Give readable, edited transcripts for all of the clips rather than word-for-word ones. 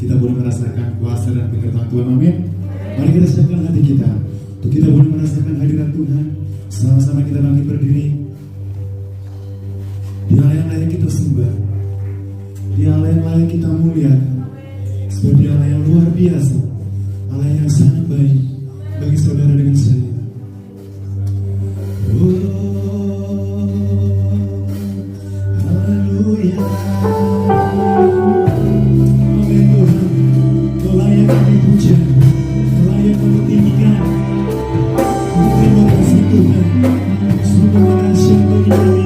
kita boleh merasakan kuasa dan penyertaan Tuhan. Amin. Mari kita siapkan hati kita untuk kita boleh merasakan hadirat Tuhan. Sama-sama kita bangkit berdiri. Dia Allah yang layak kita sembah, Dia Allah yang layak kita muliakan, sebab Dia Allah yang luar biasa, Allah yang sangat baik bagi saudara dengan saya. Haleluya. Amin Tuhan. Kau layak kami puja, Kau layak kami tinggikan. Terima kasih Tuhan. Sungguh dahsyat bagi kami.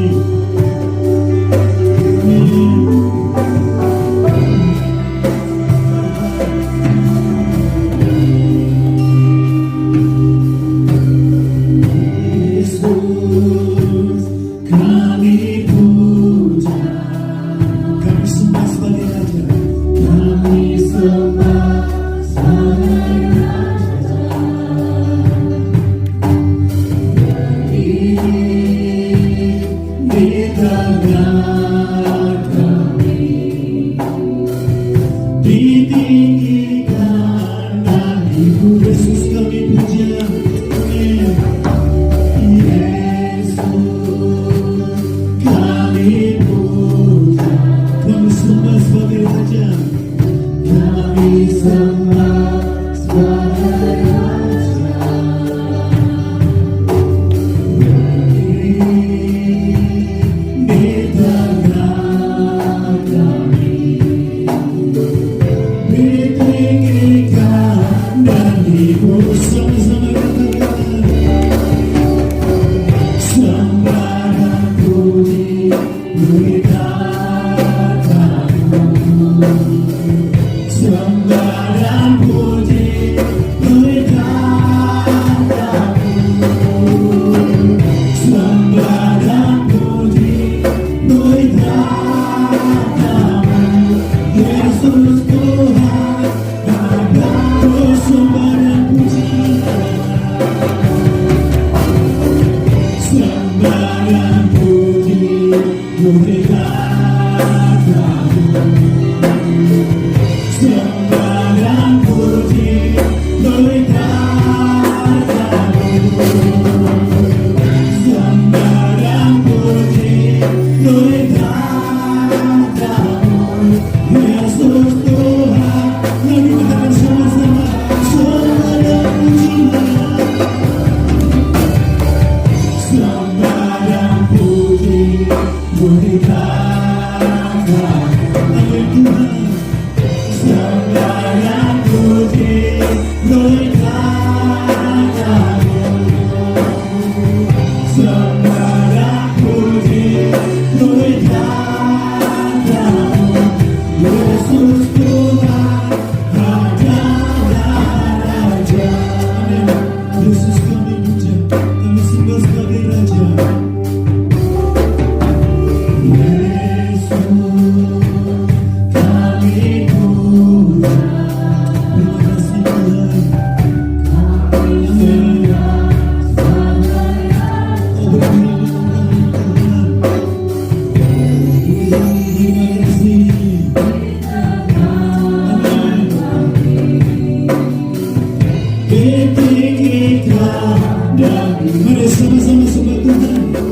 Mari sama-sama sembah Tuhan.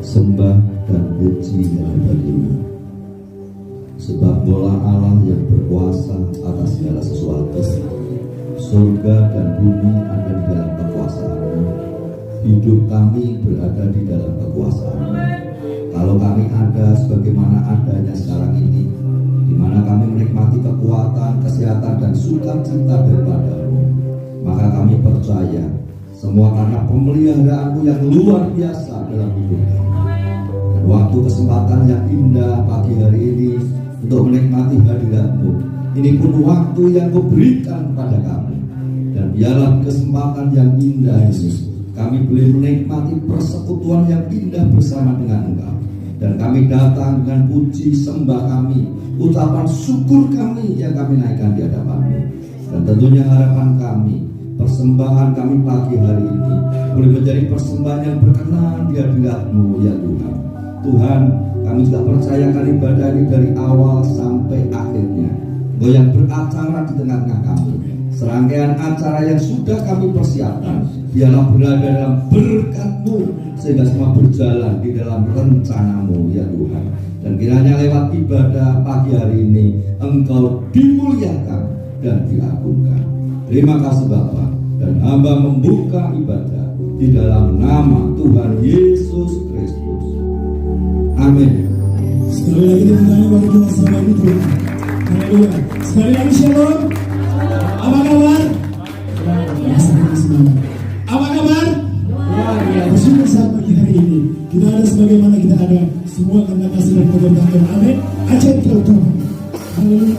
Sembah dan puji baginya, sebab Dialah Allah yang berkuasa atas segala sesuatu. Surga dan bumi ada di dalam kekuasaan-Mu. Hidup kami berada di dalam kekuasaan-Mu. Kalau kami ada sebagaimana adanya sekarang ini, di mana kami menikmati kekuatan, kesehatan dan sukacita daripada-Mu, maka kami percaya semua karena pemeliharaan-Mu yang luar biasa dalam hidup kami. Dan waktu kesempatan yang indah pagi hari ini untuk menikmati hadirat-Mu, ini pun waktu yang Kau berikan pada kami. Dan biarlah kesempatan yang indah ini kami boleh menikmati persekutuan yang indah bersama dengan Engkau. Dan kami datang dengan puji sembah kami, ucapan syukur kami yang kami naikkan di hadapan-Mu. Dan tentunya harapan kami, persembahan kami pagi hari ini boleh menjadi persembahan yang berkenan di hadirat-Mu ya Tuhan. Tuhan, kami juga percayakan ibadah ini dari awal sampai akhirnya. Engkau yang beracara di tengah-tengah kami. Serangkaian acara yang sudah kami persiapkan, biarlah berada dalam berkat-Mu, sehingga semua berjalan di dalam rencana-Mu ya Tuhan. Dan kiranya lewat ibadah pagi hari ini Engkau dimuliakan dan diagungkan. Terima kasih Bapa, dan hamba membuka ibadah di dalam nama Tuhan Yesus Kristus. Amin. Sekali lagi tepuk bagi Tuhan sama itu. Haleluya. Sekali lagi shalom. Apa kabar? Ya, semangat. Apa kabar? Bersyukur saat pagi hari ini kita ada sebagaimana kita ada, semua karena kasih dan keberkatan Tuhan. Amin. Ajaib Tuhan. Haleluya.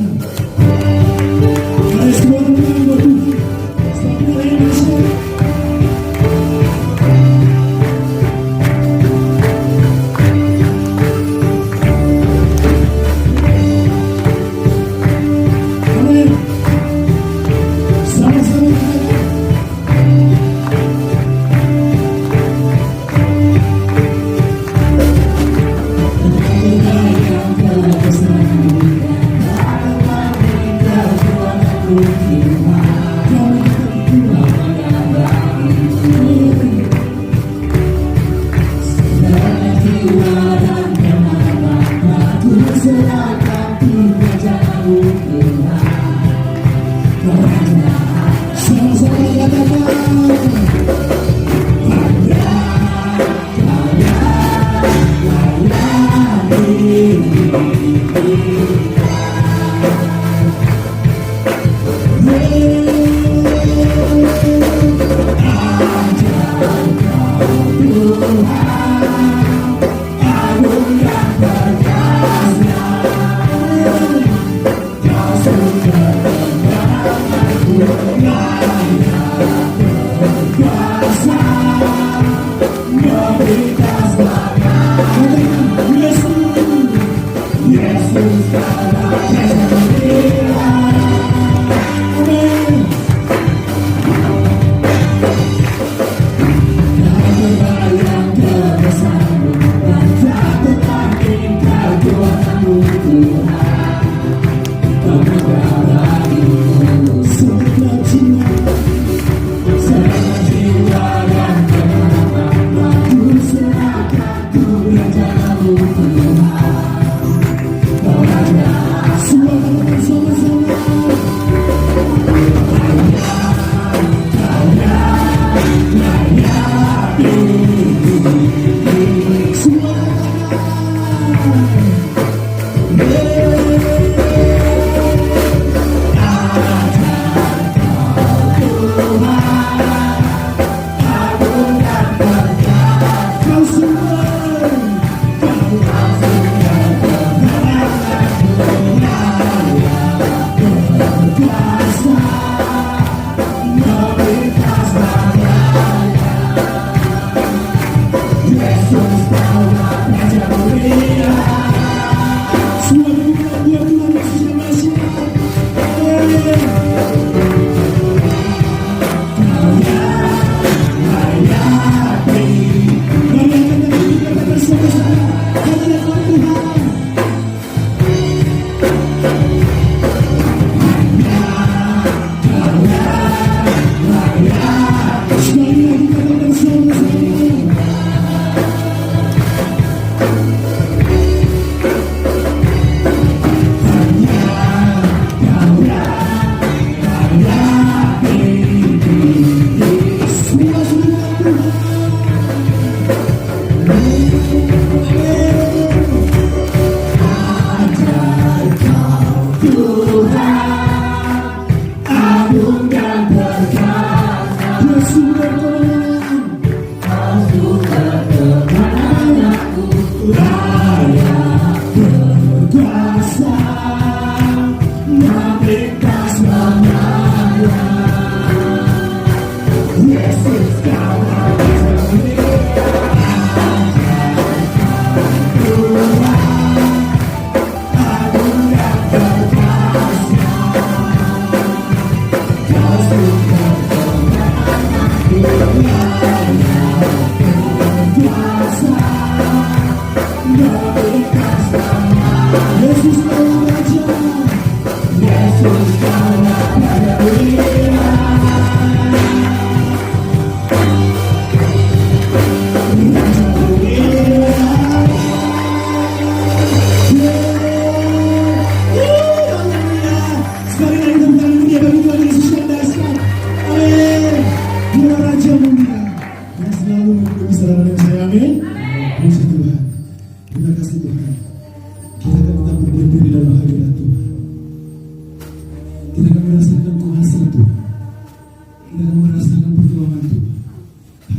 Mari semua menang buat Tuhan. Selamat hari Indonesia. Yesus kaulah Raja Mulia. Semua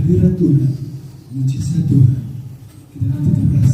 buat Tuhan Yesus yang Maha.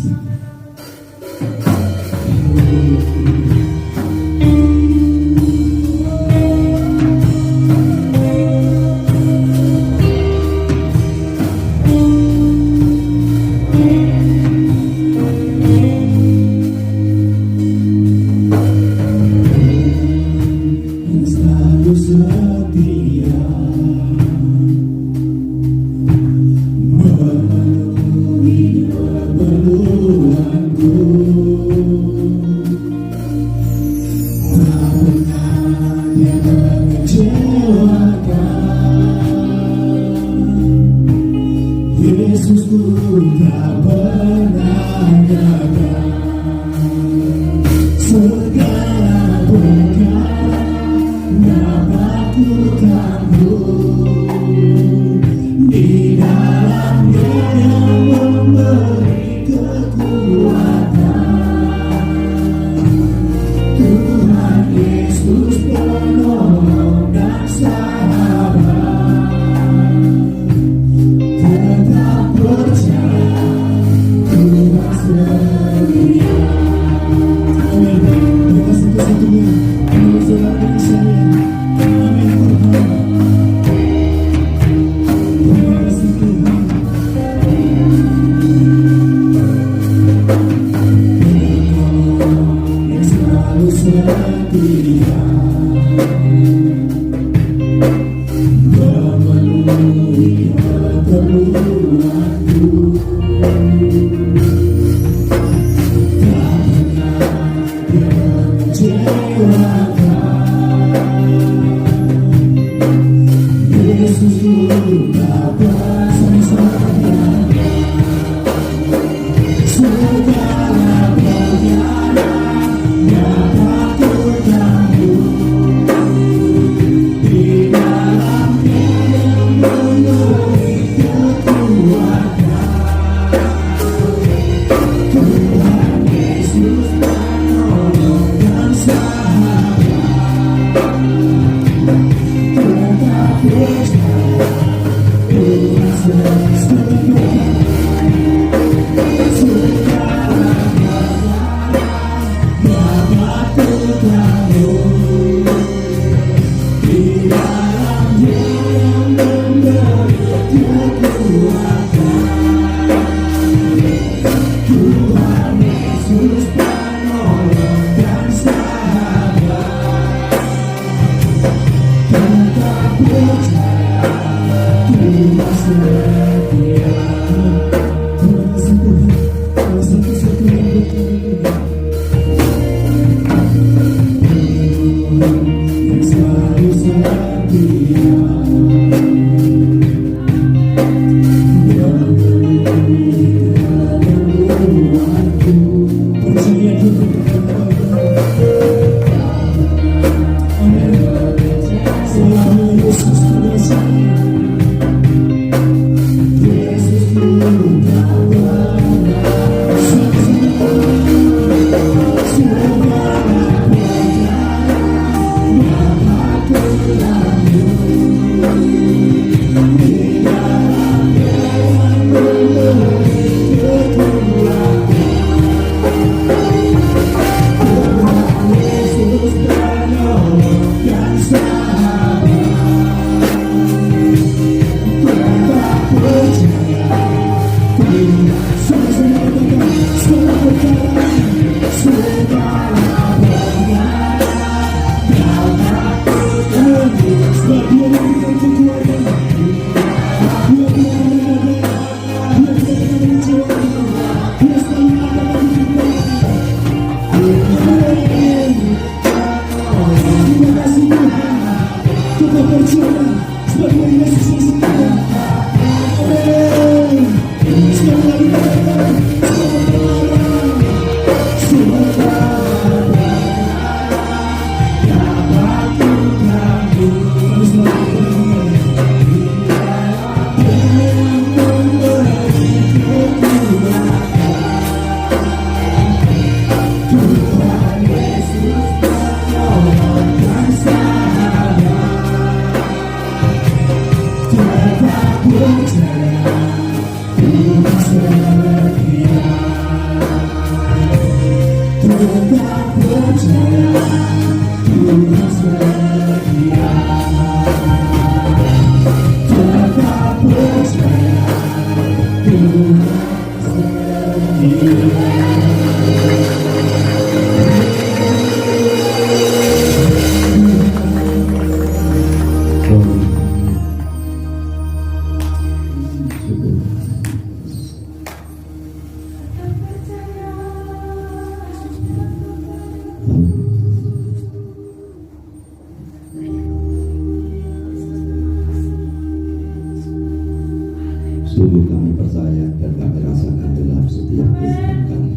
Sungguh kami percaya dan kami rasakan dalam setiap kehidupan kami,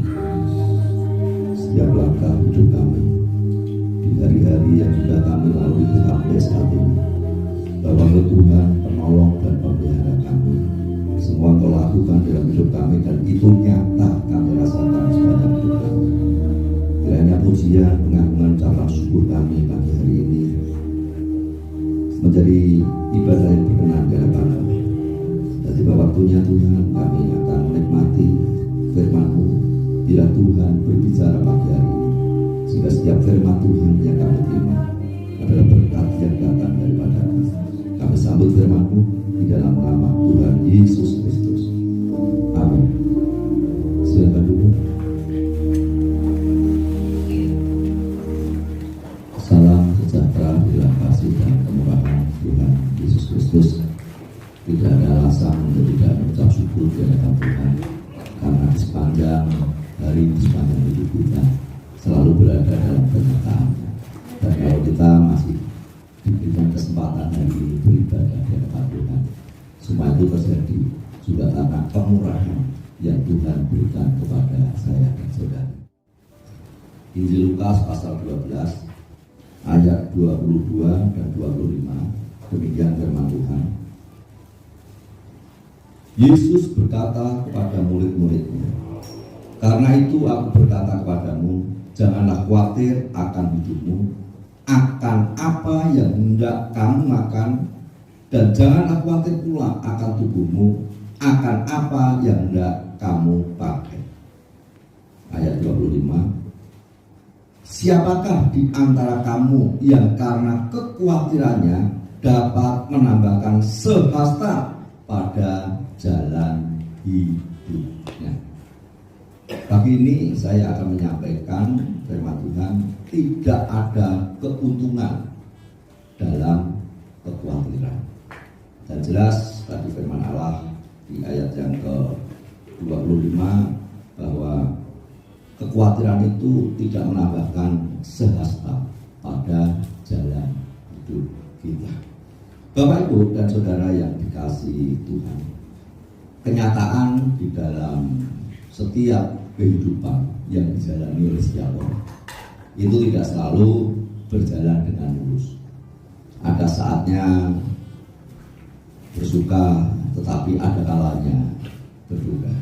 setiap langkah hidup kami, di hari-hari yang sudah kami lalui sampai saat ini, bahwa Tuhan penolong dan pemelihara kami. Semua Engkau lakukan dalam hidup kami dan itu nyata kami rasakan sepanjang hidup kami. Kiranya pujian, pengagungan, ucapan syukur kami pagi hari ini menjadi ibadah yang berkenan di hadapan-Mu. Tiba waktunya Tuhan kami akan menikmati firman-Mu bila Tuhan berbicara pagi hari ini, sehingga setiap firman Tuhan yang kami terima adalah berkat yang datang daripada Kami. Kami sambut firman-Mu di dalam nama Tuhan Yesus Kristus. Amin. Silakan dulu. Salam sejahtera dalam kasih dan kemurahan Tuhan Yesus Kristus. Tidak ada alasan untuk tidak mengucap syukur di hadapan Tuhan, karena di sepanjang hari, di sepanjang hidup kita selalu berada dalam penyertaan-Nya. Dan kalau kita masih diberikan kesempatan hari ini beribadah di hadapan Tuhan, semua itu terjadi juga karena kemurahan yang Tuhan berikan kepada saya dan saudara. Injil Lukas pasal 12 ayat 22 dan 25, demikian firman Tuhan. Yesus berkata kepada murid-murid-Nya, "Karena itu aku berkata kepadamu, janganlah khawatir akan hidupmu, akan apa yang hendak kamu makan, dan janganlah khawatir pula akan tubuhmu, akan apa yang hendak kamu pakai." Ayat 25, "Siapakah di antara kamu yang karena kekhawatirannya dapat menambahkan sehasta pada jalan hidupnya?" Pagi ini saya akan menyampaikan firman Tuhan, tidak ada keuntungan dalam kekhawatiran. Dan jelas tadi firman Allah di ayat yang ke-25 bahwa kekhawatiran itu tidak menambahkan sehasta pada jalan hidup kita. Bapak, Ibu, dan Saudara yang dikasihi Tuhan, kenyataan di dalam setiap kehidupan yang dijalani oleh setiap orang itu tidak selalu berjalan dengan mulus. Ada saatnya bersuka, tetapi ada kalanya berduka.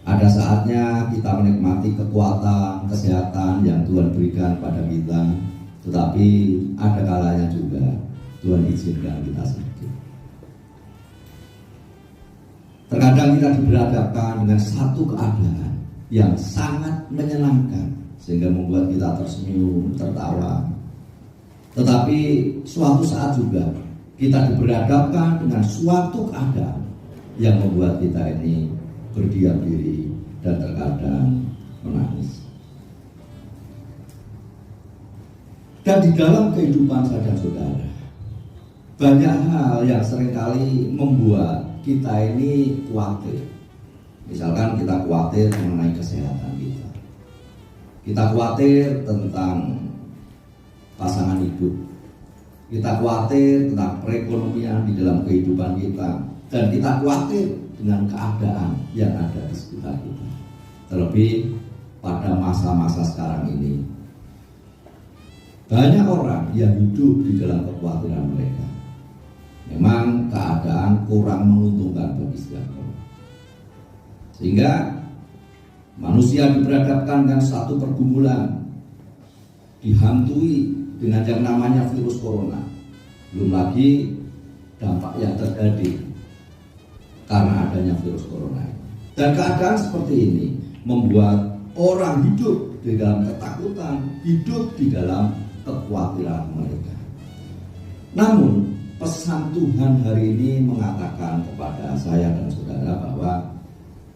Ada saatnya kita menikmati kekuatan, kesehatan yang Tuhan berikan pada kita, tetapi ada kalanya juga Tuhan izinkan kita sakit. Terkadang kita diberhadapkan dengan satu keadaan yang sangat menyenangkan sehingga membuat kita tersenyum, tertawa. Tetapi suatu saat juga kita diberhadapkan dengan suatu keadaan yang membuat kita ini berdiam diri dan terkadang menangis. Dan di dalam kehidupan saya dan saudara, banyak hal yang seringkali membuat kita ini khawatir. Misalkan kita khawatir mengenai kesehatan kita. Kita khawatir tentang pasangan hidup. Kita khawatir tentang perekonomian di dalam kehidupan kita. Dan kita khawatir dengan keadaan yang ada di sekitar kita. Terlebih pada masa-masa sekarang ini, banyak orang yang hidup di dalam kekhawatiran mereka. Memang keadaan kurang menguntungkan bagi setiap orang, sehingga manusia diperhadapkan dengan satu pergumulan, dihantui dengan yang namanya virus corona. Belum lagi dampak yang terjadi karena adanya virus corona. Dan keadaan seperti ini membuat orang hidup di dalam ketakutan, hidup di dalam kekhawatiran mereka. Namun pesan Tuhan hari ini mengatakan kepada saya dan saudara bahwa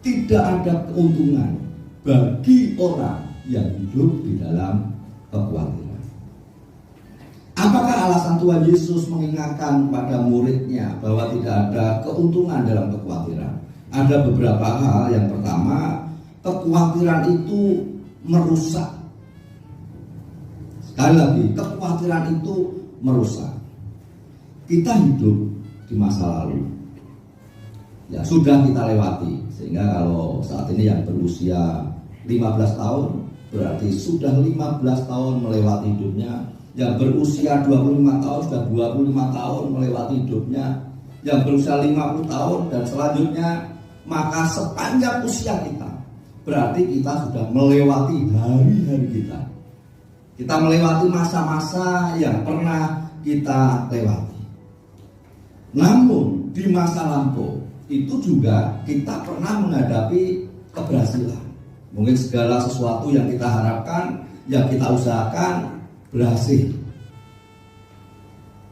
tidak ada keuntungan bagi orang yang hidup di dalam kekhawatiran. Apakah alasan Tuhan Yesus mengingatkan pada muridnya bahwa tidak ada keuntungan dalam kekhawatiran? Ada beberapa hal. Yang pertama, kekhawatiran itu merusak. Sekali lagi, kekhawatiran itu merusak. Kita hidup di masa lalu, ya sudah kita lewati. Sehingga kalau saat ini yang berusia 15 tahun berarti sudah 15 tahun melewati hidupnya. Yang berusia 25 tahun sudah 25 tahun melewati hidupnya. Yang berusia 50 tahun dan selanjutnya, maka sepanjang usia kita berarti kita sudah melewati hari-hari kita. Kita melewati masa-masa yang pernah kita lewati. Namun di masa lampau itu juga kita pernah menghadapi keberhasilan. Mungkin segala sesuatu yang kita harapkan, yang kita usahakan berhasil.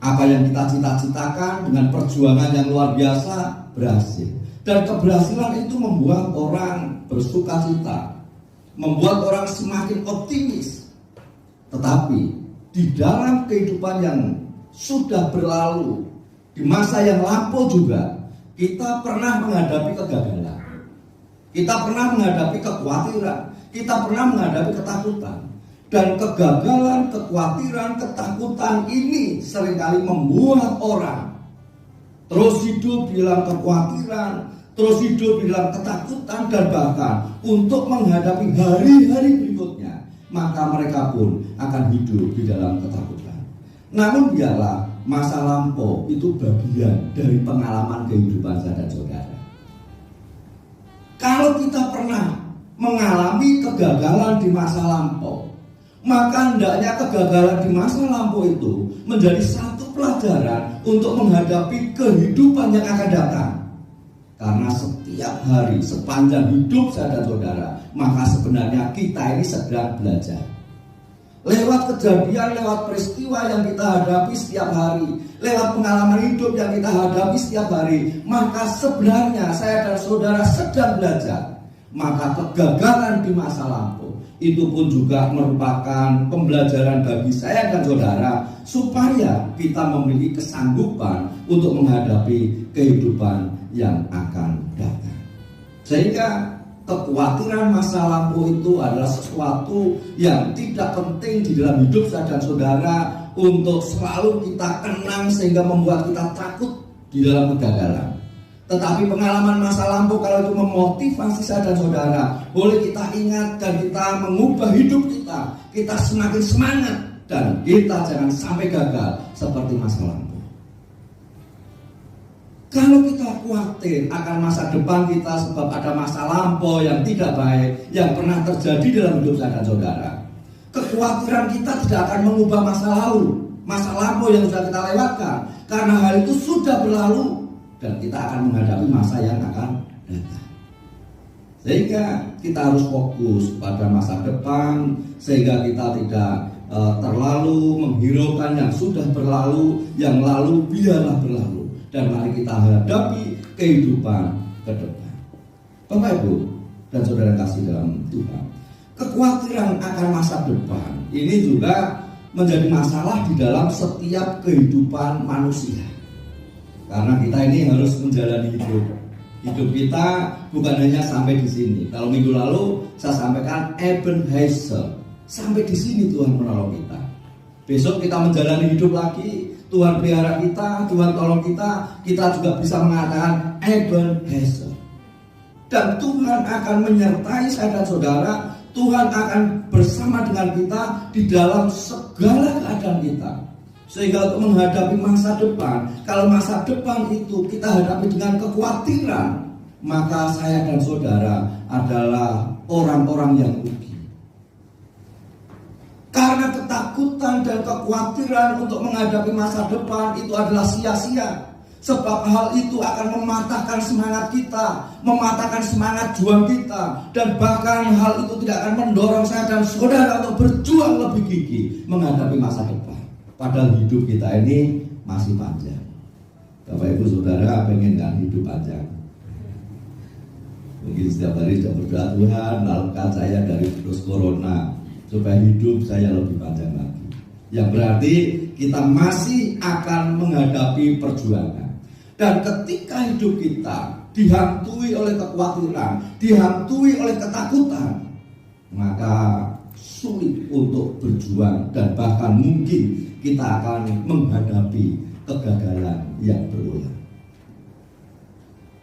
Apa yang kita cita-citakan dengan perjuangan yang luar biasa berhasil. Dan keberhasilan itu membuat orang bersuka cita, membuat orang semakin optimis. Tetapi di dalam kehidupan yang sudah berlalu, di masa yang lampau juga, kita pernah menghadapi kegagalan. Kita pernah menghadapi kekhawatiran. Kita pernah menghadapi ketakutan. Dan kegagalan, kekhawatiran, ketakutan ini seringkali membuat orang terus hidup di dalam kekhawatiran, terus hidup di dalam ketakutan, dan bahkan untuk menghadapi hari-hari berikutnya, maka mereka pun akan hidup di dalam ketakutan. Namun biarlah masa lampau itu bagian dari pengalaman kehidupan saya dan saudara. Kalau kita pernah mengalami kegagalan di masa lampau, maka hendaknya kegagalan di masa lampau itu menjadi satu pelajaran untuk menghadapi kehidupan yang akan datang. Karena setiap hari sepanjang hidup saya dan saudara, maka sebenarnya kita ini sedang belajar. Lewat kejadian, lewat peristiwa yang kita hadapi setiap hari, lewat pengalaman hidup yang kita hadapi setiap hari, maka sebenarnya saya dan saudara sedang belajar. Maka kegagalan di masa lampau itu pun juga merupakan pembelajaran bagi saya dan saudara, supaya kita memiliki kesanggupan untuk menghadapi kehidupan yang akan datang. Sehingga kekhawatiran masa lampau itu adalah sesuatu yang tidak penting di dalam hidup saya dan saudara untuk selalu kita kenang sehingga membuat kita takut di dalam kegagalan. Tetapi pengalaman masa lampau kalau itu memotivasi saya dan saudara, boleh kita ingat dan kita mengubah hidup kita. Kita semakin semangat dan kita jangan sampai gagal seperti masa lampau. Kalau kita khawatir akan masa depan kita sebab ada masa lampau yang tidak baik yang pernah terjadi dalam hidup saya dan saudara, kekhawatiran kita tidak akan mengubah masa lalu, masa lampau yang sudah kita lewatkan, karena hal itu sudah berlalu dan kita akan menghadapi masa yang akan datang. Sehingga kita harus fokus pada masa depan, sehingga kita tidak terlalu menghiraukan yang sudah berlalu, yang lalu biarlah berlalu. Dan mari kita hadapi kehidupan ke depan. Bapak Ibu dan saudara kasih dalam Tuhan, kekhawatiran akan masa depan ini juga menjadi masalah di dalam setiap kehidupan manusia. Karena kita ini harus menjalani hidup. Hidup kita bukan hanya sampai di sini. Kalau minggu lalu saya sampaikan Ebenezer, sampai di sini Tuhan menolong kita. Besok kita menjalani hidup lagi, Tuhan pelihara kita, Tuhan tolong kita juga bisa mengatakan Ebenezer. Dan Tuhan akan menyertai saya dan saudara, Tuhan akan bersama dengan kita di dalam segala keadaan kita. Sehingga untuk menghadapi masa depan, kalau masa depan itu kita hadapi dengan kekhawatiran, maka saya dan saudara adalah orang-orang yang rugi. Karena ketakutan dan kekhawatiran untuk menghadapi masa depan itu adalah sia-sia. Sebab hal itu akan mematahkan semangat kita, mematahkan semangat juang kita, dan bahkan hal itu tidak akan mendorong saya dan saudara untuk berjuang lebih gigih menghadapi masa depan. Padahal hidup kita ini masih panjang. Bapak Ibu Saudara pengen kan hidup panjang? Mungkin setiap hari sudah berdoa, Tuhan lalurkan saya dari virus corona supaya hidup saya lebih panjang lagi. Yang berarti kita masih akan menghadapi perjuangan. Dan ketika hidup kita dihantui oleh kekhawatiran, dihantui oleh ketakutan, maka sulit untuk berjuang dan bahkan mungkin kita akan menghadapi kegagalan yang berulang.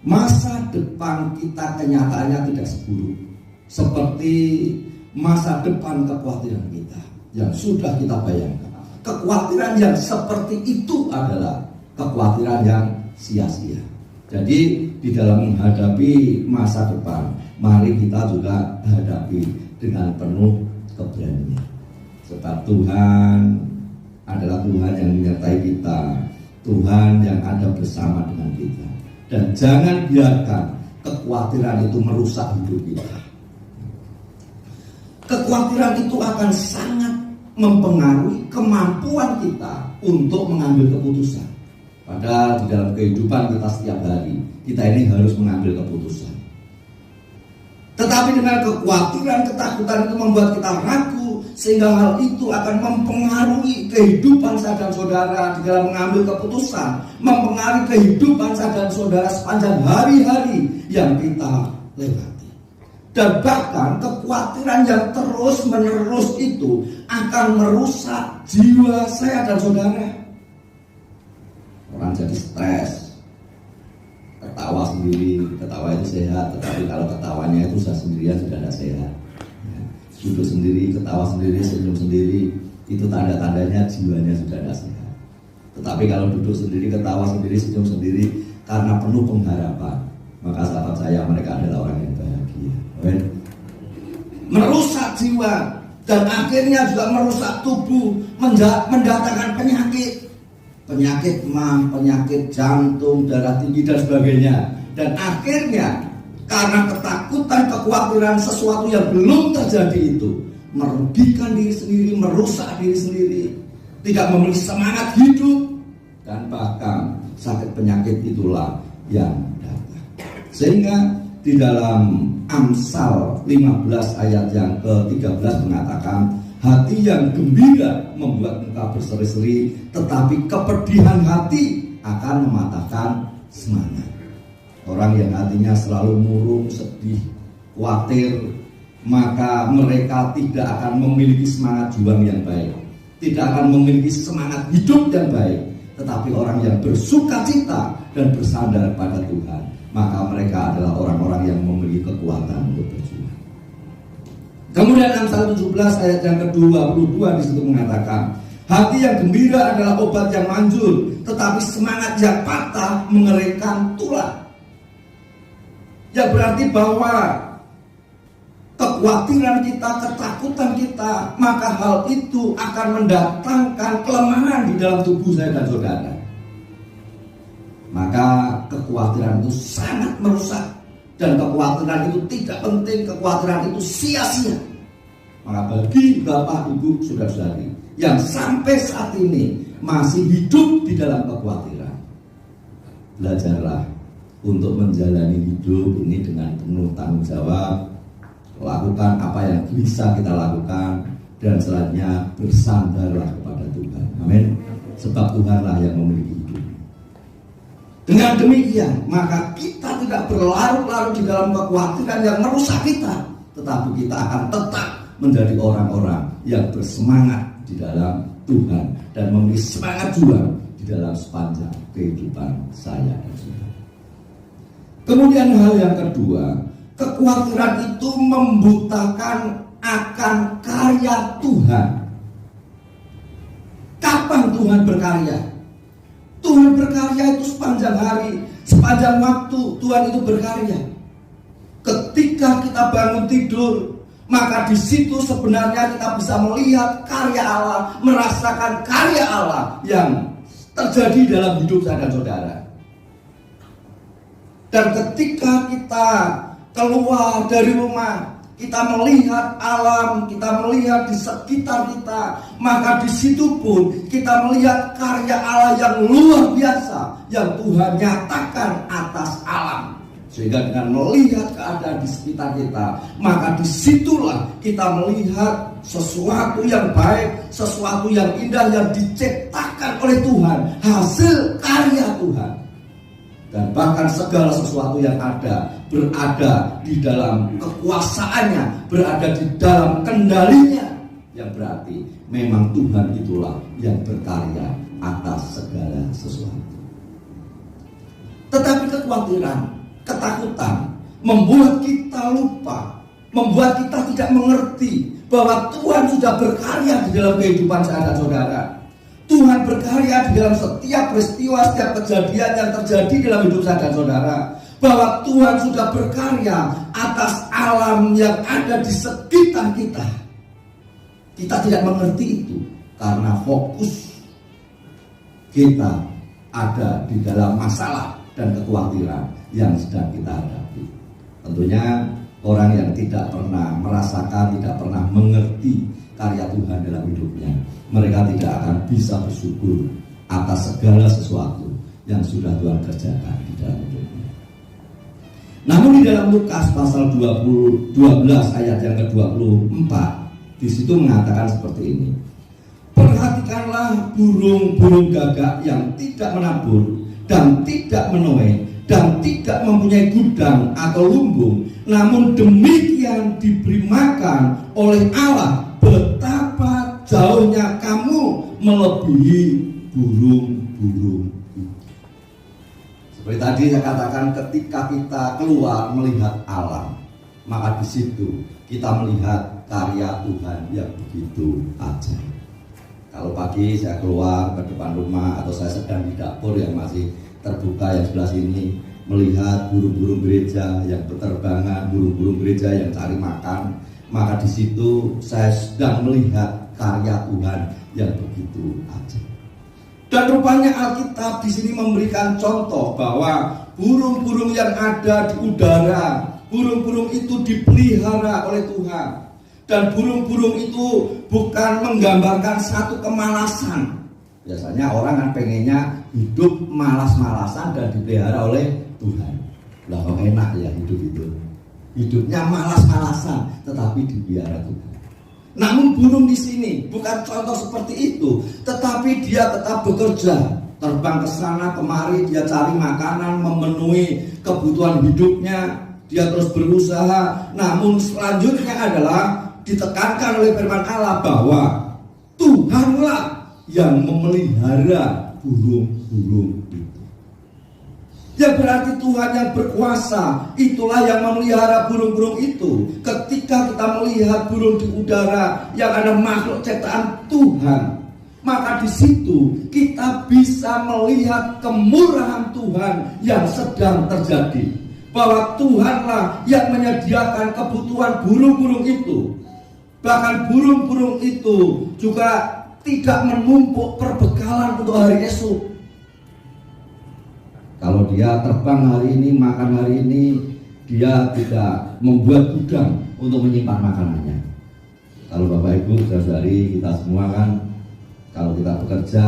Masa depan kita kenyataannya tidak seburuk seperti masa depan kekhawatiran kita yang sudah kita bayangkan. Kekhawatiran yang seperti itu adalah kekhawatiran yang sia-sia. Jadi di dalam menghadapi masa depan, mari kita juga hadapi dengan penuh keberanian. Sebab Tuhan adalah Tuhan yang menyertai kita, Tuhan yang ada bersama dengan kita. Dan jangan biarkan kekhawatiran itu merusak hidup kita. Kekhawatiran itu akan sangat mempengaruhi kemampuan kita untuk mengambil keputusan. Padahal di dalam kehidupan kita setiap hari, kita ini harus mengambil keputusan. Tetapi dengan kekhawatiran, ketakutan itu membuat kita ragu, sehingga hal itu akan mempengaruhi kehidupan saya dan saudara di dalam mengambil keputusan, mempengaruhi kehidupan saya dan saudara sepanjang hari-hari yang kita lewati. Dan bahkan kekhawatiran yang terus-menerus itu akan merusak jiwa saya dan saudara. Orang jadi stres, ketawa sendiri, ketawa itu sehat, tetapi kalau ketawanya itu sendirian sudah tidak sehat. Duduk sendiri, ketawa sendiri, senyum sendiri, itu tanda-tandanya jiwanya sudah tidak sehat. Tetapi kalau duduk sendiri, ketawa sendiri, senyum sendiri, karena penuh pengharapan, maka sahabat saya, mereka adalah orang yang bahagia. Amen. Merusak jiwa dan akhirnya juga merusak tubuh, mendatangkan penyakit mah, penyakit jantung, darah tinggi dan sebagainya. Dan akhirnya karena ketakutan, kekhawatiran sesuatu yang belum terjadi itu merugikan diri sendiri, merusak diri sendiri, tidak memiliki semangat hidup, dan bahkan sakit penyakit itulah yang datang. Sehingga di dalam Amsal 15 ayat yang ke-13 mengatakan, hati yang gembira membuat muka berseri-seri, tetapi kepedihan hati akan mematahkan semangat. Orang yang hatinya selalu murung, sedih, khawatir, maka mereka tidak akan memiliki semangat juang yang baik, tidak akan memiliki semangat hidup yang baik. Tetapi orang yang bersuka cita dan bersandar pada Tuhan, maka mereka adalah orang-orang yang memiliki kekuatan untuk berjuang. Kemudian Amsal 17 ayat yang ke-22 di situ mengatakan, hati yang gembira adalah obat yang manjur, tetapi semangat yang patah mengeringkan tulang. Ya berarti bahwa kekhawatiran kita, ketakutan kita, maka hal itu akan mendatangkan kelemahan di dalam tubuh saya dan saudara. Maka kekhawatiran itu sangat merusak, dan kekhawatiran itu tidak penting, kekhawatiran itu sia-sia. Maka bagi Bapak, Ibu, saudara-saudari yang sampai saat ini masih hidup di dalam kekhawatiran, belajarlah untuk menjalani hidup ini dengan penuh tanggung jawab. Lakukan apa yang bisa kita lakukan, dan selanjutnya bersandarlah kepada Tuhan. Amin. Sebab Tuhanlah yang memiliki hidup. Dengan demikian, maka kita tidak berlarut-larut di dalam kekhawatiran yang merusak kita, tetapi kita akan tetap menjadi orang-orang yang bersemangat di dalam Tuhan dan memiliki semangat juang di dalam sepanjang kehidupan saya dan saudara. Kemudian hal yang kedua, kekhawatiran itu membutakan akan karya Tuhan. Kapan Tuhan berkarya? Tuhan berkarya itu sepanjang hari, sepanjang waktu Tuhan itu berkarya. Ketika kita bangun tidur, maka di situ sebenarnya kita bisa melihat karya Allah, merasakan karya Allah yang terjadi dalam hidup saya dan saudara. Dan ketika kita keluar dari rumah, kita melihat alam, kita melihat di sekitar kita, maka di situ pun kita melihat karya Allah yang luar biasa yang Tuhan nyatakan atas alam. Sehingga dengan melihat keadaan di sekitar kita, maka disitulah kita melihat sesuatu yang baik, sesuatu yang indah yang diciptakan oleh Tuhan, hasil karya Tuhan. Dan bahkan segala sesuatu yang ada berada di dalam kekuasaannya, berada di dalam kendalinya, yang berarti memang Tuhan itulah yang berkarya atas segala sesuatu. Tetapi kekhawatiran, ketakutan membuat kita lupa, membuat kita tidak mengerti bahwa Tuhan sudah berkarya di dalam kehidupan saudara-saudara. Tuhan berkarya di dalam setiap peristiwa, setiap kejadian yang terjadi dalam hidup saudara-saudara. Bahwa Tuhan sudah berkarya atas alam yang ada di sekitar kita. Kita tidak mengerti itu karena fokus kita ada di dalam masalah dan kekhawatiran yang sedang kita hadapi. Tentunya orang yang tidak pernah merasakan, tidak pernah mengerti karya Tuhan dalam hidupnya, mereka tidak akan bisa bersyukur atas segala sesuatu yang sudah Tuhan kerjakan di dalam hidupnya. Namun di dalam Lukas pasal 12 ayat yang ke-24, di situ mengatakan seperti ini. Perhatikanlah burung-burung gagak yang tidak menabur dan tidak menuai dan tidak mempunyai gudang atau lumbung, namun demikian diberi makan oleh Allah. Betapa jauhnya kamu melebihi burung-burung itu. Seperti tadi saya katakan, ketika kita keluar melihat alam, maka di situ kita melihat karya Tuhan yang begitu ajaib. Kalau pagi saya keluar ke depan rumah atau saya sedang di dapur yang masih terbuka yang sebelah sini, melihat burung-burung gereja yang berterbangan, burung-burung gereja yang cari makan, maka di situ saya sedang melihat karya Tuhan yang begitu ajaib. Dan rupanya Alkitab di sini memberikan contoh bahwa burung-burung yang ada di udara, burung-burung itu dipelihara oleh Tuhan. Dan burung-burung itu bukan menggambarkan satu kemalasan. Biasanya orang kan pengennya hidup malas-malasan dan dipelihara oleh Tuhan. Lah kok enak ya hidup itu. Hidupnya malas-malasan tetapi dipelihara Tuhan. Namun burung di sini bukan contoh seperti itu, tetapi dia tetap bekerja, terbang ke sana kemari, dia cari makanan, memenuhi kebutuhan hidupnya, dia terus berusaha. Namun selanjutnya adalah ditekankan oleh firman Allah bahwa Tuhanlah yang memelihara burung-burung itu. Ya berarti Tuhan yang berkuasa, itulah yang memelihara burung-burung itu. Ketika kita melihat burung di udara yang ada makhluk ciptaan Tuhan, maka di situ kita bisa melihat kemurahan Tuhan yang sedang terjadi. Bahwa Tuhanlah yang menyediakan kebutuhan burung-burung itu. Bahkan burung-burung itu juga tidak menumpuk perbekalan untuk hari esok. Kalau dia terbang hari ini, makan hari ini, dia tidak membuat gudang untuk menyimpan makanannya. Kalau Bapak Ibu, saudari kita semua kan, kalau kita bekerja,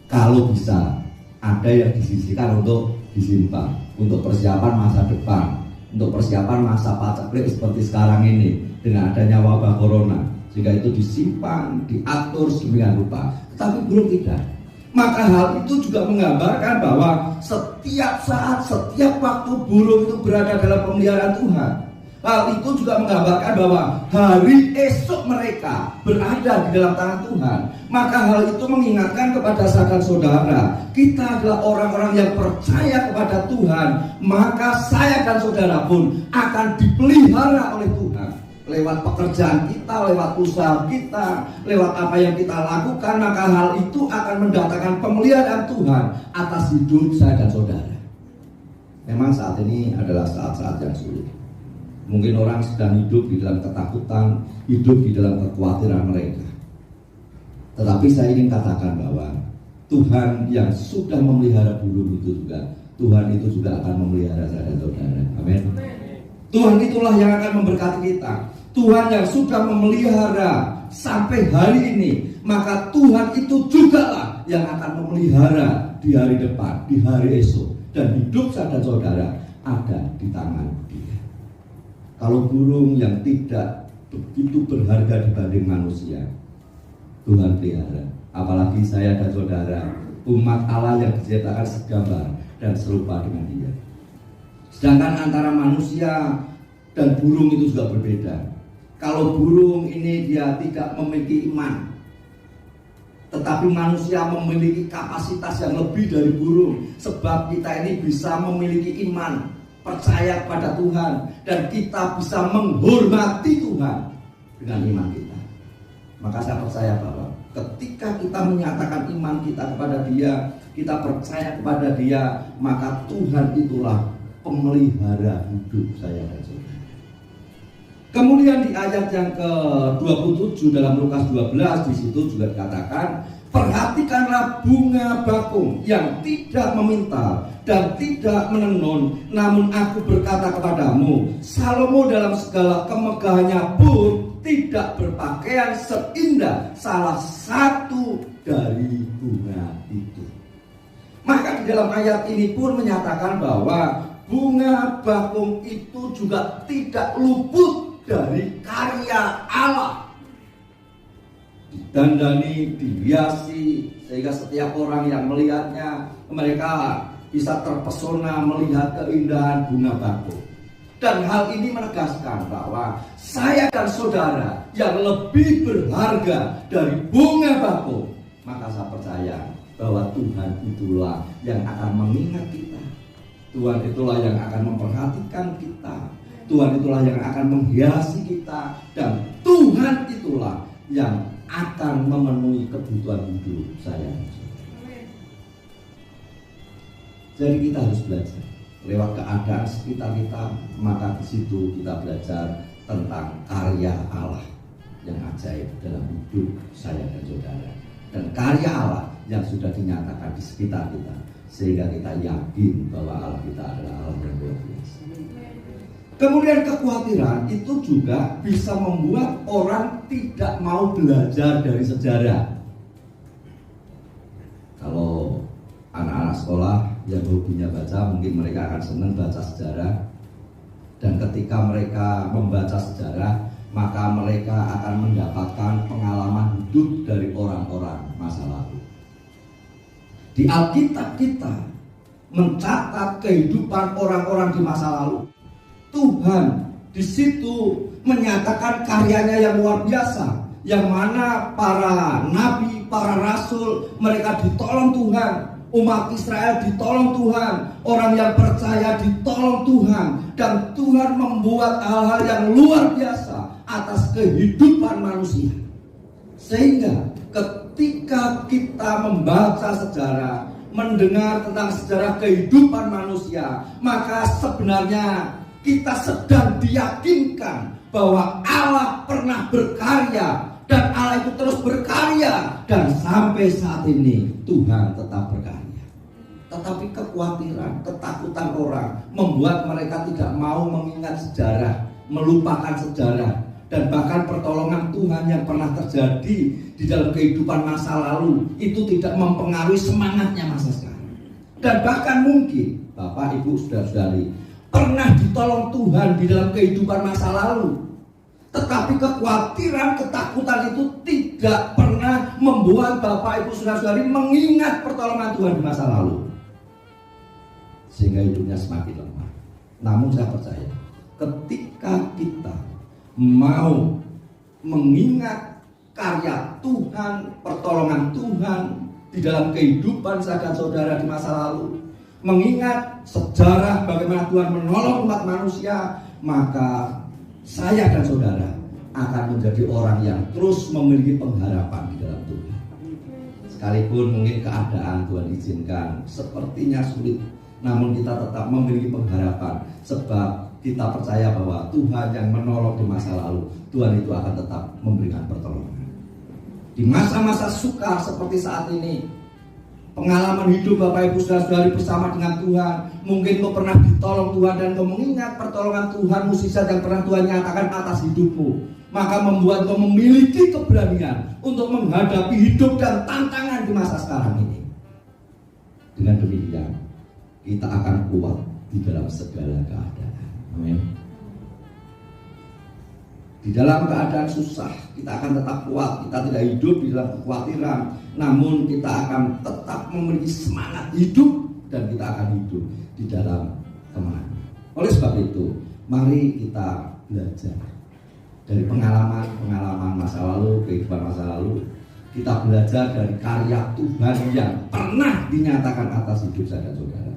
kalau bisa ada yang disisihkan untuk disimpan, untuk persiapan masa depan, untuk persiapan masa paceklik seperti sekarang ini dengan adanya wabah corona, sehingga itu disimpan, diatur sedemikian rupa. Tapi belum tidak. Maka hal itu juga menggambarkan bahwa setiap saat, setiap waktu burung itu berada dalam pemeliharaan Tuhan. Hal itu juga menggambarkan bahwa hari esok mereka berada di dalam tangan Tuhan. Maka hal itu mengingatkan kepada saudara-saudara, kita adalah orang-orang yang percaya kepada Tuhan. Maka saya dan saudara pun akan dipelihara oleh Tuhan. Lewat pekerjaan kita, lewat usaha kita, lewat apa yang kita lakukan, maka hal itu akan mendatangkan pemeliharaan Tuhan atas hidup saya dan saudara. Memang saat ini adalah saat-saat yang sulit. Mungkin orang sedang hidup di dalam ketakutan, hidup di dalam kekhawatiran mereka. Tetapi saya ingin katakan bahwa Tuhan yang sudah memelihara burung itu juga, Tuhan itu juga akan memelihara saya dan saudara. Amin. Tuhan itulah yang akan memberkati kita. Tuhan yang sudah memelihara sampai hari ini, maka Tuhan itu jugalah yang akan memelihara di hari depan, di hari esok. Dan hidup saya dan saudara ada di tangan Dia. Kalau burung yang tidak begitu berharga dibanding manusia, Tuhan pelihara. Apalagi saya dan saudara, umat Allah yang diciptakan segambar dan serupa dengan Dia. Sedangkan antara manusia dan burung itu juga berbeda. Kalau burung ini dia tidak memiliki iman, tetapi manusia memiliki kapasitas yang lebih dari burung. Sebab kita ini bisa memiliki iman, percaya kepada Tuhan, dan kita bisa menghormati Tuhan dengan iman kita. Maka saya percaya bahwa ketika kita menyatakan iman kita kepada Dia, kita percaya kepada Dia, maka Tuhan itulah pemelihara hidup saya dan saudara. Kemudian di ayat yang ke-27 dalam Lukas 12, di situ juga dikatakan, perhatikanlah bunga bakung yang tidak meminta dan tidak menenun, namun aku berkata kepadamu, Salomo dalam segala kemegahannya pun tidak berpakaian seindah salah satu dari bunga itu. Maka di dalam ayat ini pun menyatakan bahwa bunga bakung itu juga tidak luput dari karya Allah. Didandani, dihiasi, sehingga setiap orang yang melihatnya, mereka bisa terpesona melihat keindahan bunga bakung. Dan hal ini menegaskan bahwa saya dan saudara yang lebih berharga dari bunga bakung. Maka saya percaya bahwa Tuhan itulah yang akan mengingat kita. Tuhan itulah yang akan memperhatikan kita. Tuhan itulah yang akan menghiasi kita. Dan Tuhan itulah yang akan memenuhi kebutuhan hidup saya. Jadi kita harus belajar lewat keadaan sekitar kita, maka di situ kita belajar tentang karya Allah yang ajaib dalam hidup saya dan saudara, dan karya Allah yang sudah dinyatakan di sekitar kita, sehingga kita yakin bahwa Allah kita adalah Allah yang luar biasa. Kemudian kekhawatiran itu juga bisa membuat orang tidak mau belajar dari sejarah. Kalau anak-anak sekolah yang hobinya baca, mungkin mereka akan senang baca sejarah. Dan ketika mereka membaca sejarah, maka mereka akan mendapatkan pengalaman hidup dari orang-orang masa lalu. Di Alkitab kita mencatat kehidupan orang-orang di masa lalu. Tuhan di situ menyatakan karyanya yang luar biasa, yang mana para nabi, para rasul, mereka ditolong Tuhan, umat Israel ditolong Tuhan, orang yang percaya ditolong Tuhan, dan Tuhan membuat hal-hal yang luar biasa atas kehidupan manusia. Sehingga ketika kita membaca sejarah, mendengar tentang sejarah kehidupan manusia, maka sebenarnya kita sedang diyakinkan bahwa Allah pernah berkarya, dan Allah itu terus berkarya, dan sampai saat ini Tuhan tetap berkarya. Tetapi kekhawatiran, ketakutan orang membuat mereka tidak mau mengingat sejarah, melupakan sejarah, dan bahkan pertolongan Tuhan yang pernah terjadi di dalam kehidupan masa lalu itu tidak mempengaruhi semangatnya masa sekarang. Dan bahkan mungkin Bapak, Ibu, Saudara-saudari pernah ditolong Tuhan di dalam kehidupan masa lalu, tetapi kekhawatiran, ketakutan itu tidak pernah membuat Bapak, Ibu, Saudara-saudari mengingat pertolongan Tuhan di masa lalu, sehingga hidupnya semakin lemah. Namun saya percaya ketika kita mau mengingat karya Tuhan, pertolongan Tuhan di dalam kehidupan saya dan saudara di masa lalu, mengingat sejarah bagaimana Tuhan menolong umat manusia, maka saya dan saudara akan menjadi orang yang terus memiliki pengharapan di dalam Tuhan. Sekalipun mungkin keadaan Tuhan izinkan sepertinya sulit, namun kita tetap memiliki pengharapan, sebab kita percaya bahwa Tuhan yang menolong di masa lalu, Tuhan itu akan tetap memberikan pertolongan. Di masa-masa sukar seperti saat ini, pengalaman hidup Bapak, Ibu, Saudara-saudari bersama dengan Tuhan, mungkin kau pernah ditolong Tuhan dan kau mengingat pertolongan Tuhan, mukjizat yang pernah Tuhan nyatakan atas hidupmu, maka membuat kau memiliki keberanian untuk menghadapi hidup dan tantangan di masa sekarang ini. Dengan demikian kita akan kuat di dalam segala keadaan. Amin. Di dalam keadaan susah, kita akan tetap kuat. Kita tidak hidup di dalam kekhawatiran, namun kita akan tetap memiliki semangat hidup dan kita akan hidup di dalam kemenangan. Oleh sebab itu, mari kita belajar dari pengalaman masa lalu, kehidupan masa lalu. Kita belajar dari karya Tuhan yang pernah dinyatakan atas hidup saya dan saudara,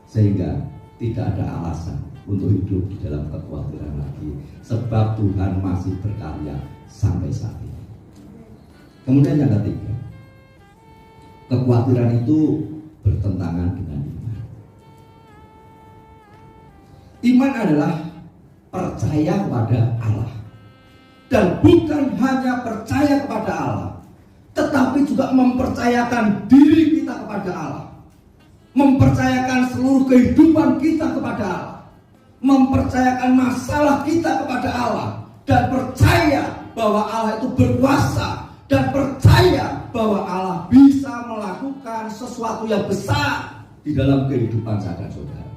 sehingga tidak ada alasan untuk hidup di dalam kekhawatiran lagi, sebab Tuhan masih berkarya sampai saat ini. Kemudian yang ketiga, kekhawatiran itu bertentangan dengan iman. Iman adalah percaya kepada Allah, dan bukan hanya percaya kepada Allah, tetapi juga mempercayakan diri kita kepada Allah, mempercayakan seluruh kehidupan kita kepada Allah, mempercayakan masalah kita kepada Allah, dan percaya bahwa Allah itu berkuasa, dan percaya bahwa Allah bisa melakukan sesuatu yang besar di dalam kehidupan saya dan saudara.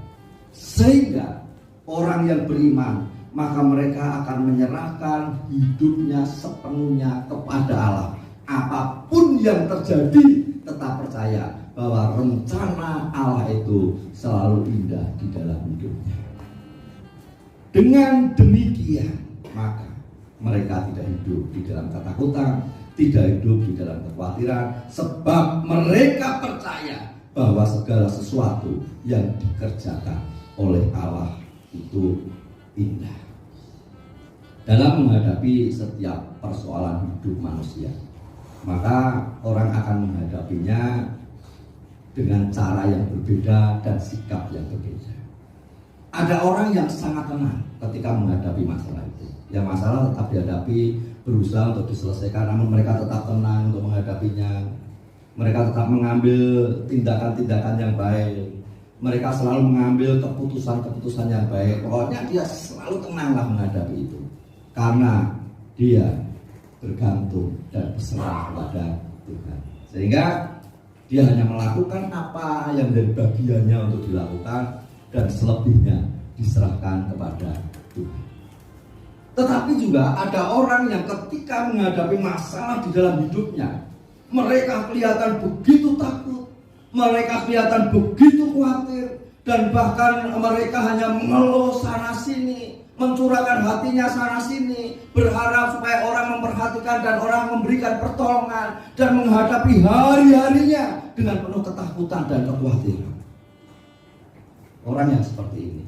Sehingga orang yang beriman, maka mereka akan menyerahkan hidupnya sepenuhnya kepada Allah. Apapun yang terjadi, tetap percaya bahwa rencana Allah itu selalu indah di dalam hidupnya. Dengan demikian, maka mereka tidak hidup di dalam ketakutan, tidak hidup di dalam kekhawatiran, sebab mereka percaya bahwa segala sesuatu yang dikerjakan oleh Allah itu indah. Dalam menghadapi setiap persoalan hidup manusia, maka orang akan menghadapinya dengan cara yang berbeda dan sikap yang berbeda. Ada orang yang sangat tenang ketika menghadapi masalah itu. Ya, masalah tetap dihadapi, berusaha untuk diselesaikan, namun mereka tetap tenang untuk menghadapinya. Mereka tetap mengambil tindakan-tindakan yang baik. Mereka selalu mengambil keputusan-keputusan yang baik. Pokoknya dia selalu tenanglah menghadapi itu, karena dia bergantung dan berserah kepada Tuhan. Sehingga dia hanya melakukan apa yang dari bagiannya untuk dilakukan, dan selebihnya diserahkan kepada Tuhan. Tetapi juga ada orang yang ketika menghadapi masalah di dalam hidupnya, mereka kelihatan begitu takut, mereka kelihatan begitu khawatir, dan bahkan mereka hanya mengeluh sana sini, mencurahkan hatinya sana sini, berharap supaya orang memperhatikan dan orang memberikan pertolongan, dan menghadapi hari-harinya dengan penuh ketakutan dan kekhawatiran. Orang yang seperti ini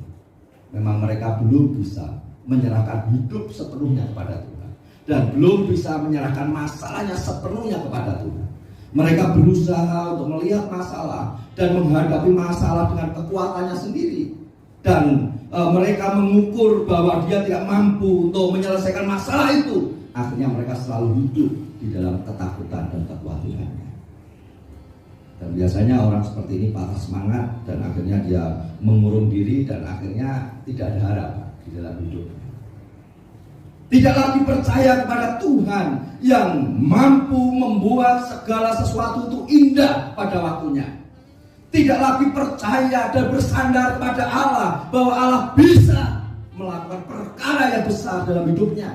memang mereka belum bisa menyerahkan hidup sepenuhnya kepada Tuhan, dan belum bisa menyerahkan masalahnya sepenuhnya kepada Tuhan. Mereka berusaha untuk melihat masalah dan menghadapi masalah dengan kekuatannya sendiri, dan mereka mengukur bahwa dia tidak mampu untuk menyelesaikan masalah itu. Akhirnya mereka selalu hidup di dalam ketakutan dan kekhawatirannya. Dan biasanya orang seperti ini patah semangat, dan akhirnya dia mengurung diri, dan akhirnya tidak ada harapan di dalam hidupnya. Tidak lagi percaya kepada Tuhan yang mampu membuat segala sesuatu itu indah pada waktunya. Tidak lagi percaya dan bersandar kepada Allah bahwa Allah bisa melakukan perkara yang besar dalam hidupnya,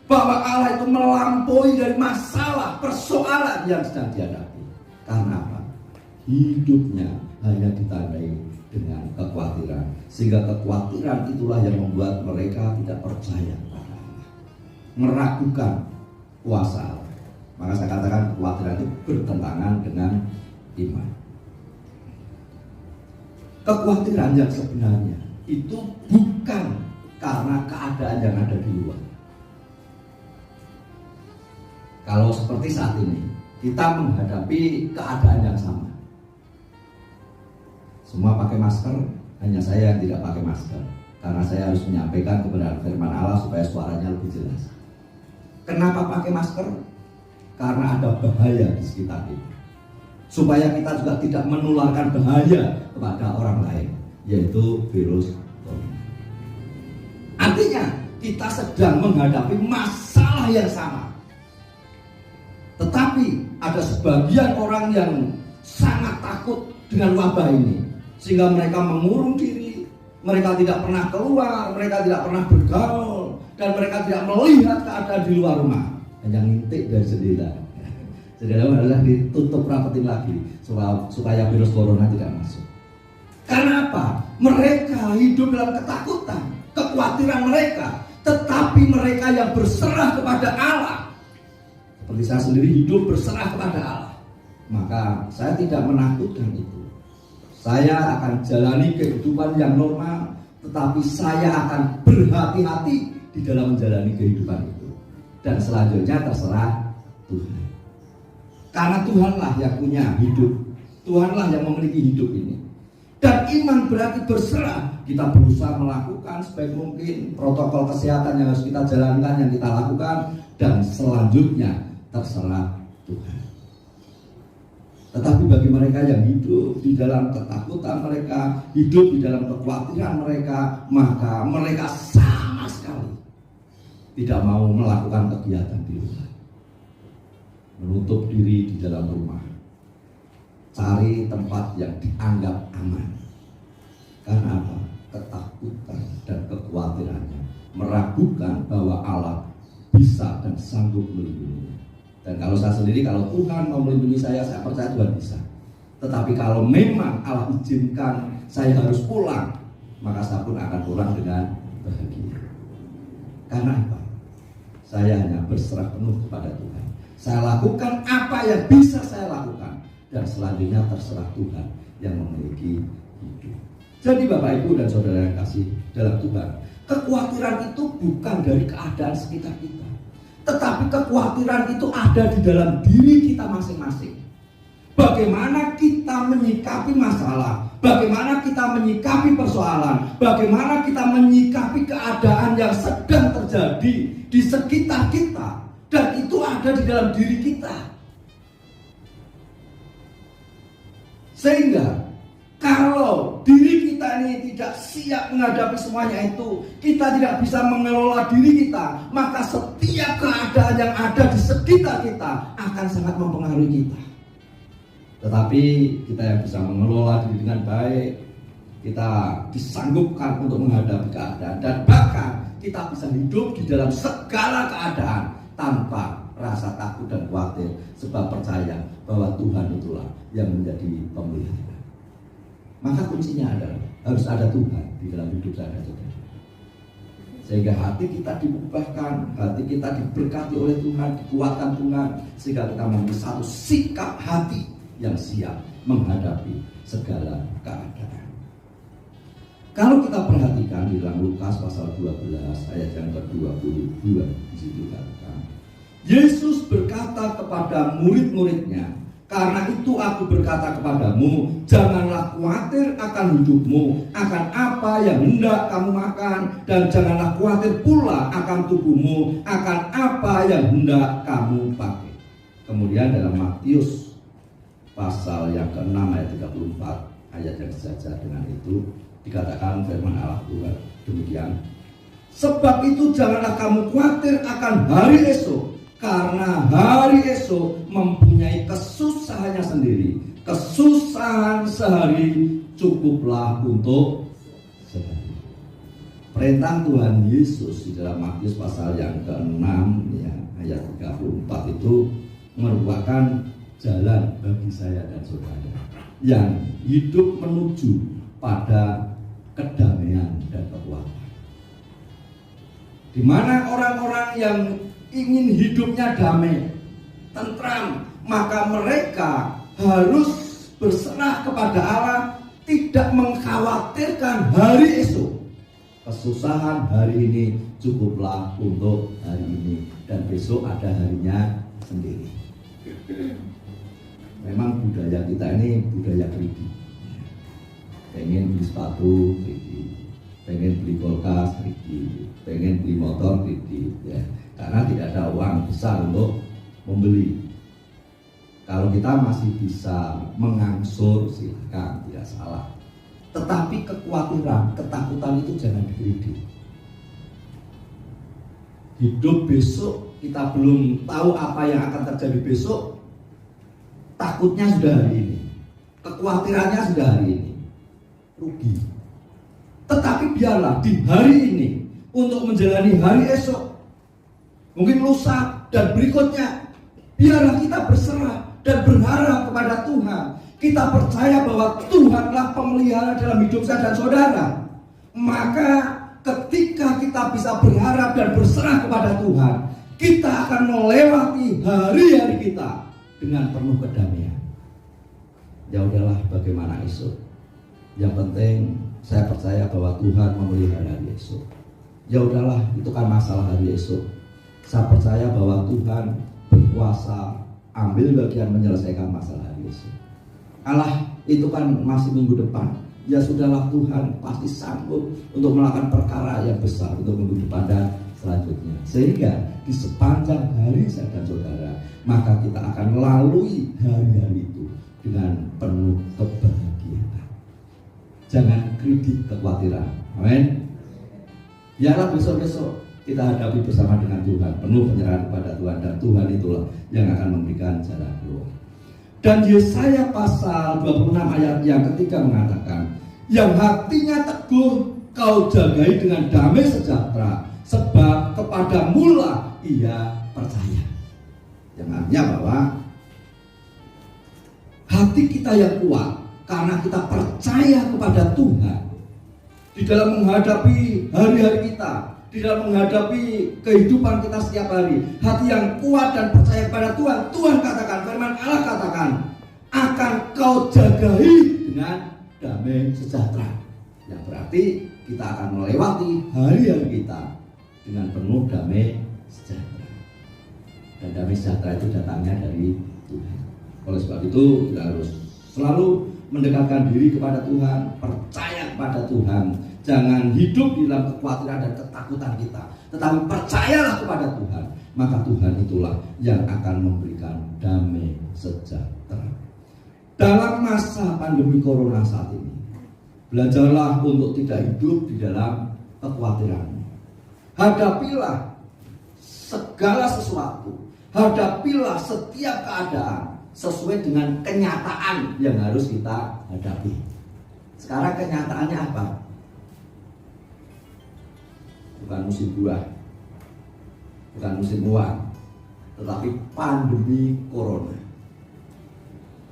bahwa Allah itu melampaui dari masalah persoalan yang sedang dihadapi. Karena apa? Hidupnya hanya ditandai dengan kekhawatiran, sehingga kekhawatiran itulah yang membuat mereka tidak percaya kepada Allah, meragukan kuasa Allah. Maka saya katakan kekhawatiran itu bertentangan dengan iman. Kekhawatiran yang sebenarnya itu bukan karena keadaan yang ada di luar. Kalau seperti saat ini, kita menghadapi keadaan yang sama. Semua pakai masker, hanya saya yang tidak pakai masker, karena saya harus menyampaikan kebenaran firman Allah supaya suaranya lebih jelas. Kenapa pakai masker? Karena ada bahaya di sekitar kita, supaya kita juga tidak menularkan bahaya kepada orang lain, yaitu virus corona. Artinya kita sedang menghadapi masalah yang sama. Tetapi ada sebagian orang yang sangat takut dengan wabah ini, sehingga mereka mengurung diri, mereka tidak pernah keluar, mereka tidak pernah bergaul, dan mereka tidak melihat keadaan di luar rumah, hanya ngintip dari jendela. Jendela adalah ditutup rapetin lagi supaya virus corona tidak masuk. Karena apa? Mereka hidup dalam ketakutan, kekhawatiran mereka, tetapi mereka yang berserah kepada Allah, seperti saya sendiri hidup berserah kepada Allah, maka saya tidak menakutkan itu. Saya akan jalani kehidupan yang normal, tetapi saya akan berhati-hati di dalam menjalani kehidupan itu. Dan selanjutnya terserah Tuhan. Karena Tuhanlah yang punya hidup, Tuhanlah yang memiliki hidup ini. Dan iman berarti berserah. Kita berusaha melakukan sebaik mungkin protokol kesehatan yang harus kita jalankan, yang kita lakukan. Dan selanjutnya terserah Tuhan. Tetapi bagi mereka yang hidup di dalam ketakutan mereka, hidup di dalam kekhawatiran mereka, maka mereka sama sekali tidak mau melakukan kegiatan di luar. Menutup diri di dalam rumah, cari tempat yang dianggap aman. Karena apa? Ketakutan dan kekhawatirannya meragukan bahwa Allah bisa dan sanggup melindungi. Dan kalau saya sendiri, kalau Tuhan mau melindungi saya percaya Tuhan bisa. Tetapi kalau memang Allah izinkan saya harus pulang, maka saya pun akan pulang dengan bahagia. Karena apa? Saya hanya berserah penuh kepada Tuhan. Saya lakukan apa yang bisa saya lakukan, dan selanjutnya terserah Tuhan yang memiliki hidup. Jadi Bapak Ibu dan Saudara yang kasih dalam Tuhan, kekhawatiran itu bukan dari keadaan sekitar kita, tetapi kekhawatiran itu ada di dalam diri kita masing-masing. Bagaimana kita menyikapi masalah, bagaimana kita menyikapi persoalan, bagaimana kita menyikapi keadaan yang sedang terjadi di sekitar kita, dan itu ada di dalam diri kita. Sehingga kalau diri kita ini tidak siap menghadapi semuanya itu, kita tidak bisa mengelola diri kita, maka setiap keadaan yang ada di sekitar kita akan sangat mempengaruhi kita. Tetapi kita yang bisa mengelola diri dengan baik, kita disanggupkan untuk menghadapi keadaan, dan bahkan kita bisa hidup di dalam segala keadaan tanpa rasa takut dan khawatir, sebab percaya bahwa Tuhan itulah yang menjadi pemelihara. Maka kuncinya adalah harus ada Tuhan di dalam hidup saya, saudara. Sehingga hati kita diubahkan, hati kita diberkati oleh Tuhan, dikuatkan Tuhan, sehingga kita memiliki satu sikap hati yang siap menghadapi segala keadaan. Kalau kita perhatikan di dalam Lukas pasal 12 ayat yang ke-22, di situ katakan, Yesus berkata kepada murid-muridnya, karena itu aku berkata kepadamu, janganlah khawatir akan hidupmu, akan apa yang hendak kamu makan, dan janganlah khawatir pula akan tubuhmu, akan apa yang hendak kamu pakai. Kemudian dalam Matius pasal yang ke-6 ayat 34, ayat yang sejajar dengan itu, dikatakan firman Allah Tuhan demikian, sebab itu janganlah kamu khawatir akan hari esok, karena hari esok mempunyai kesusahannya sendiri. Kesusahan sehari cukuplah untuk sehari. Perintah Tuhan Yesus di dalam Matius pasal yang ke-6 ya, ayat 34 itu merupakan jalan bagi saya dan saudara yang hidup menuju pada kedamaian dan kekuatan. Di mana orang-orang yang ingin hidupnya damai, tentram, maka mereka harus berserah kepada Allah, tidak mengkhawatirkan hari esok. Kesusahan hari ini cukuplah untuk hari ini, dan besok ada harinya sendiri. Memang budaya kita ini budaya kredit. Pengen beli sepatu kredit, pengen beli kulkas kredit, pengen beli motor kredit, ya. Karena tidak ada uang besar untuk membeli. Kalau kita masih bisa mengangsur, silakan, tidak salah. Tetapi kekhawatiran, ketakutan itu jangan dikredit. Hidup besok kita belum tahu apa yang akan terjadi besok. Takutnya sudah hari ini, kekhawatirannya sudah hari ini. rugi. Tetapi biarlah di hari ini untuk menjalani hari esok, mungkin lusa dan berikutnya, biarlah kita berserah dan berharap kepada Tuhan. Kita percaya bahwa Tuhanlah pemelihara dalam hidup saya dan saudara. Maka ketika kita bisa berharap dan berserah kepada Tuhan, kita akan melewati hari-hari kita dengan penuh kedamaian. Ya udahlah, bagaimana esok? Yang penting saya percaya bahwa Tuhan memelihara hari esok. Ya udahlah, itu kan masalah hari esok. Saya percaya bahwa Tuhan berkuasa ambil bagian menyelesaikan masalah hari esok. Allah, itu kan masih minggu depan. Ya sudahlah, Tuhan pasti sanggup untuk melakukan perkara yang besar untuk minggu depan dan selanjutnya. Sehingga di sepanjang hari saya dan saudara, maka kita akan melalui hari-hari itu dengan penuh kebahagiaan. Jangan kredit kekhawatiran. Amin. Biarlah besok-besok kita hadapi bersama dengan Tuhan, penuh penyerahan kepada Tuhan, dan Tuhan itulah yang akan memberikan jalan keluar. Dan Yesaya pasal 26 ayat yang ketiga mengatakan, yang hatinya teguh kau jagai dengan damai sejahtera, sebab kepadamulah ia percaya. Yang artinya bahwa hati kita yang kuat karena kita percaya kepada Tuhan di dalam menghadapi hari-hari kita, di dalam menghadapi kehidupan kita setiap hari. Hati yang kuat dan percaya kepada Tuhan. Tuhan katakan, firman Allah katakan, akan kau jagai dengan damai sejahtera. Yang berarti kita akan melewati hari-hari kita dengan penuh damai sejahtera. Dan damai sejahtera itu datangnya dari Tuhan. Oleh sebab itu kita harus selalu mendekatkan diri kepada Tuhan, percaya kepada Tuhan. Jangan hidup di dalam kekhawatiran dan ketakutan kita, tetapi percayalah kepada Tuhan. Maka Tuhan itulah yang akan memberikan damai sejahtera. Dalam masa pandemi corona saat ini, belajarlah untuk tidak hidup di dalam kekhawatiran. Hadapilah segala sesuatu, hadapilah setiap keadaan sesuai dengan kenyataan yang harus kita hadapi. Sekarang kenyataannya apa? Bukan musim buah, bukan musim uang, tetapi pandemi corona.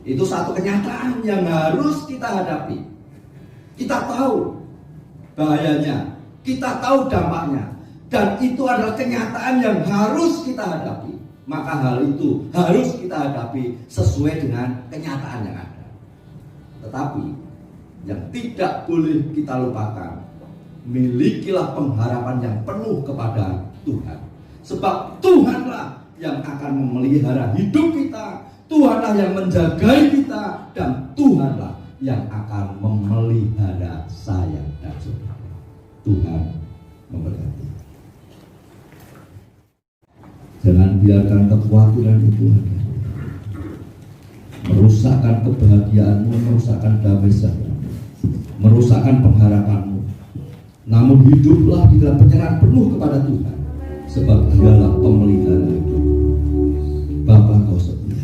Itu satu kenyataan yang harus kita hadapi. Kita tahu bahayanya, kita tahu dampaknya, dan itu adalah kenyataan yang harus kita hadapi. Maka hal itu harus kita hadapi sesuai dengan kenyataan yang ada. Tetapi yang tidak boleh kita lupakan, milikilah pengharapan yang penuh kepada Tuhan. Sebab Tuhanlah yang akan memelihara hidup kita, Tuhanlah yang menjagai kita, dan Tuhanlah yang akan memelihara saya dan saudara. Tuhan memberkati. Jangan biarkan kekhawatiran itu ada, merusakkan kebahagiaanmu, merusakkan damai sejahtera, merusakkan pengharapanmu. Namun hiduplah di dalam penyerahan penuh kepada Tuhan, sebab Dialah pemelihara hidup. Bapa, kau setia.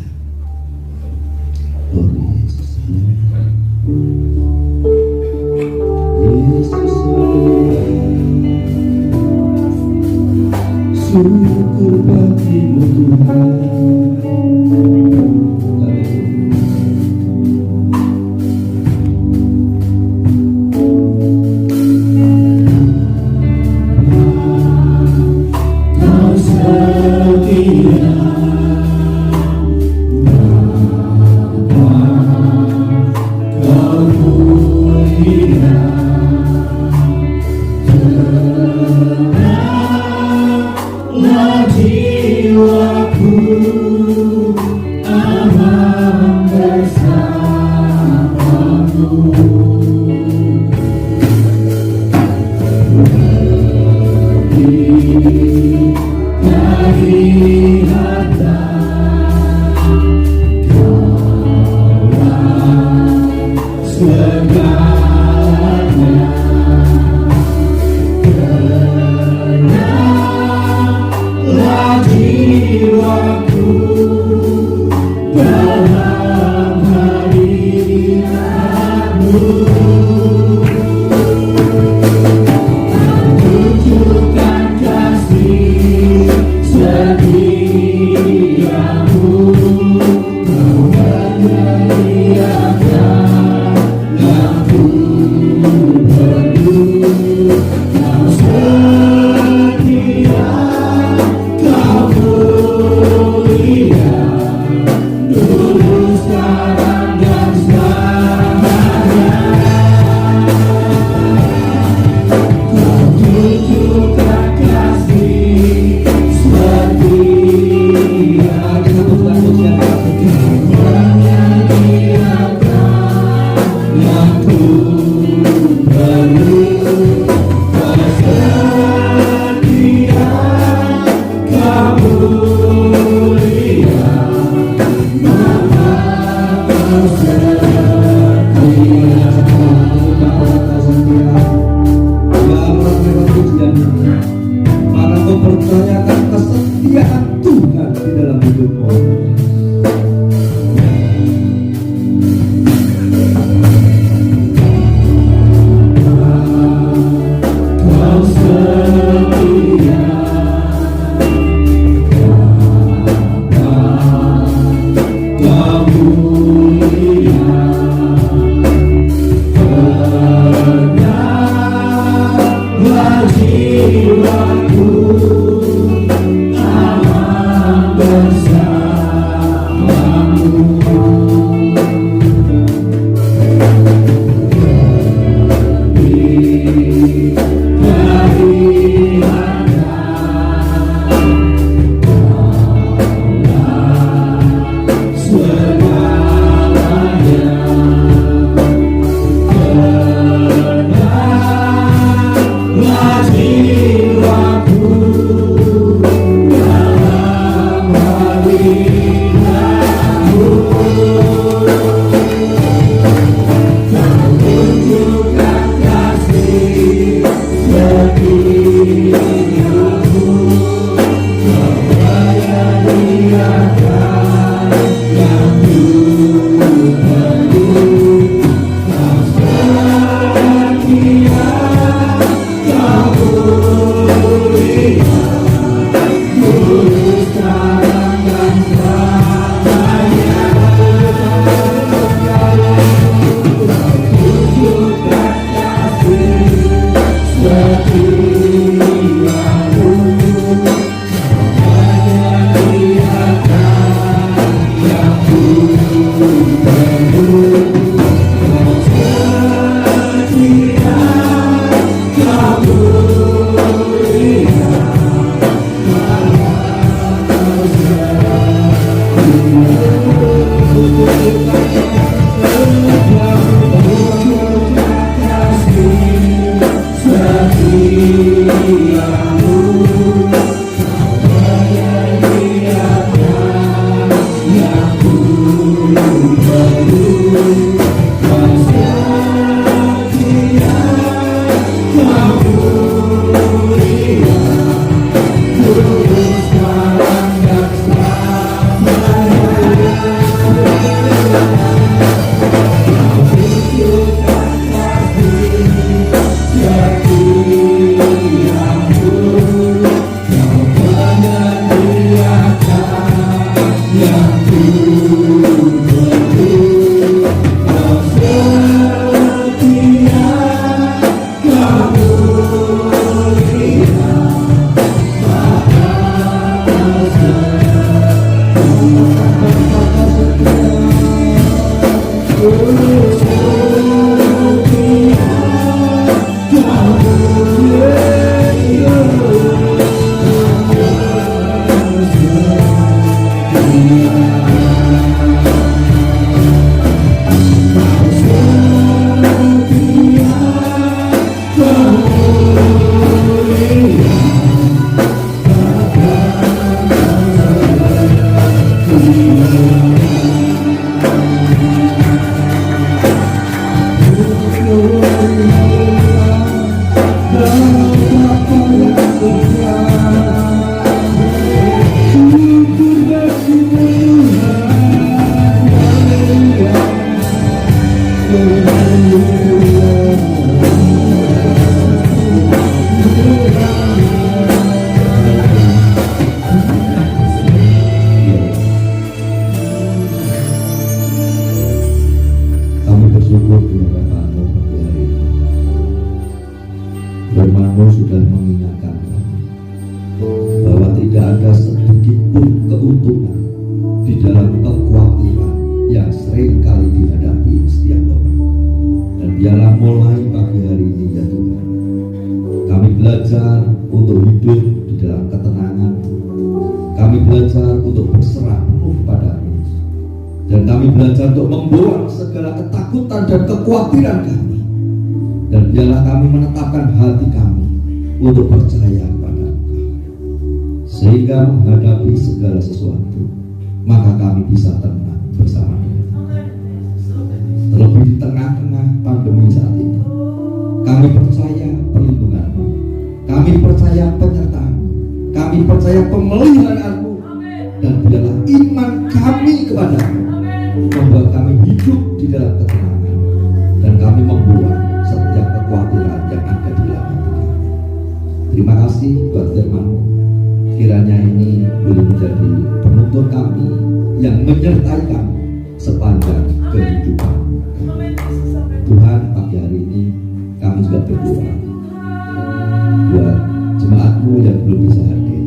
Oh Yesus, Yesus, syukur bagimu Tuhan. Jiwaku tidak ada sedikit pun keuntungan di dalam kekhawatiran yang sering kali dihadapi setiap orang. Dan biarlah mulai pagi hari ini ya Tuhan, kami belajar untuk hidup di dalam ketenangan. Kami belajar untuk berserah penuh padamu. Dan kami belajar untuk membuang segala ketakutan dan kekhawatiran kami. Dan biarlah kami menetapkan hati kami untuk percaya kepada Engkau. Sehingga menghadapi segala sesuatu, maka kami bisa tenang bersama Dia. Terlebih di tengah-tengah pandemi saat ini, kami percaya perlindungan-Mu, kami percaya penyertaan-Mu, kami percaya pemeliharaan-Mu, dan biarlah iman kami kepada-Mu membuat kami hidup di dalam ketenangan, dan kami membuang setiap kekhawatiran yang ada di dalam hati kami. Terima kasih buat firman-Mu. Kiranya ini boleh menjadi penuntun kami yang menyertai kami sepanjang kehidupan kami. Tuhan, pagi hari ini kami juga berdoa buat jemaat-Mu yang belum bisa hadir.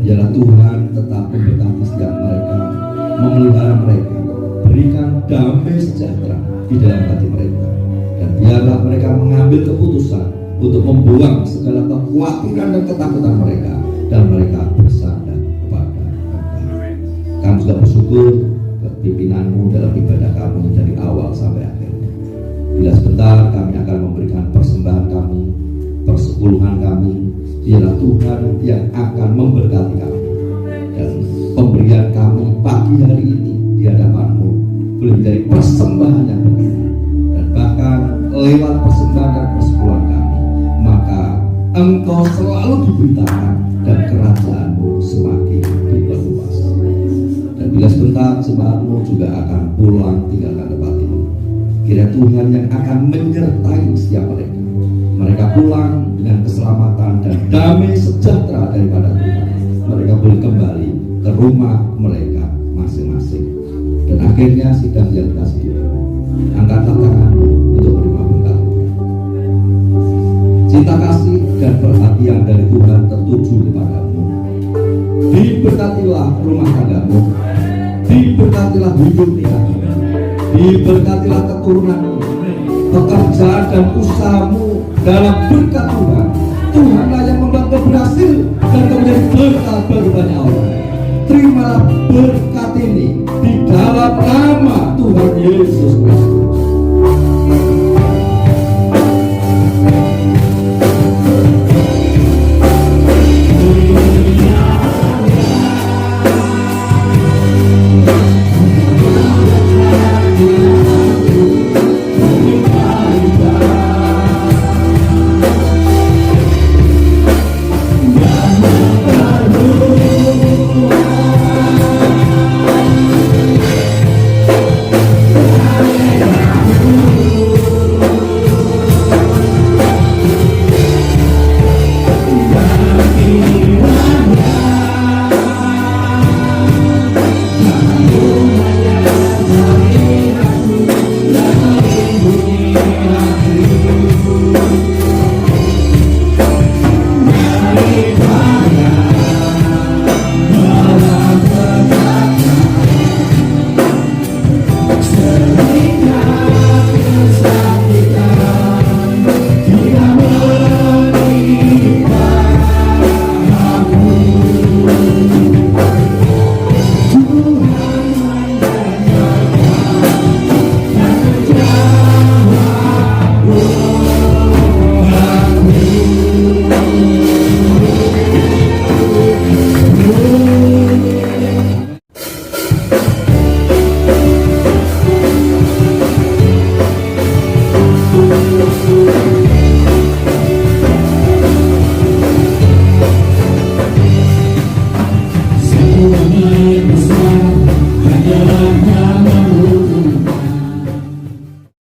Biarlah Tuhan tetap memberkati setiap mereka, memelihara mereka, berikan damai sejahtera di dalam hati mereka, dan biarlah mereka mengambil keputusan untuk membuang segala kekhawatiran dan ketakutan mereka, dan mereka bersandar kepada Engkau. Kami juga bersyukur pimpinanmu dalam ibadah kami dari awal sampai akhir. Bila sebentar kami akan memberikan persembahan kami, persepuluhan kami, biarlah Tuhan yang akan memberkati kami, dan pemberian kami pagi hari ini di hadapan-Mu boleh menjadi persembahan yang berkenan. Dan bahkan lewat persembahan dan persepuluhan kami, maka Engkau selalu diberitakan dan kerajaan-Mu semakin diperluas. Dan bila sebentar jemaat-Mu juga akan pulang tinggalkan tempat ini, kiranya Tuhan yang akan menyertai setiap mereka. Mereka pulang dengan keselamatan dan damai sejahtera daripada Tuhan. Mereka boleh kembali ke rumah mereka masing-masing. Dan akhirnya sidang yang dikasih Tuhan, angkatlah tanganmu untuk menerima berkat. Cinta kasih dan perhatian dari Tuhan tertuju kepadamu. Diberkatilah rumah tanggamu, diberkatilah hidupnya, diberkatilah keturunanmu, pekerjaan dan usahamu dalam berkat Tuhan. Tuhanlah yang membuat berhasil dan menjadi berkat bagi banyak orang. Terimalah berkat ini di dalam nama Tuhan Yesus Kristus.